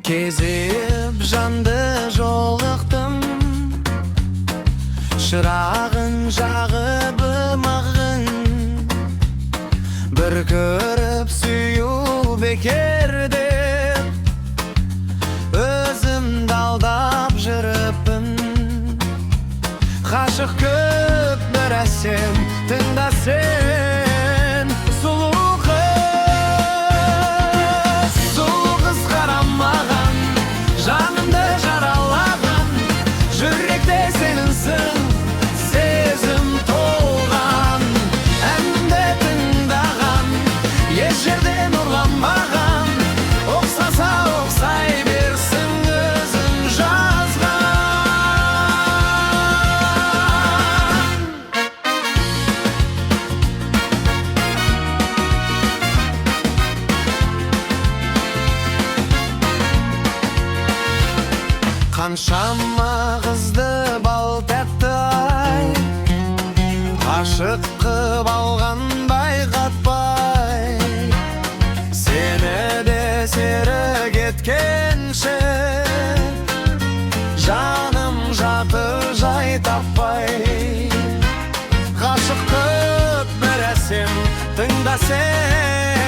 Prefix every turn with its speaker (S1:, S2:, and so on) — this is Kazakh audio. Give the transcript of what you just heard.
S1: Kezip жанды жолықтым, шырағын жағып мағын. Бір көріп сүю бекер деп, өзімді алдап жүріппін. Қашық көп бір әсем, тыңда сен сұлу қыз. Сұлу қыз қарамаған, жанымды жаралаған, жүректе сеніңсің, сезім толған. Әнімді тыңдаған, еш жерден ұрланбаған, оқсаса оқсай берсін өзің жазған. Қаншама қызды бал тәтті ай, ғашық қып алған байқатпай. Сені де серік еткенше, жаным жатыр жай таппай. Ғашық қып бір әсем, тыңда сен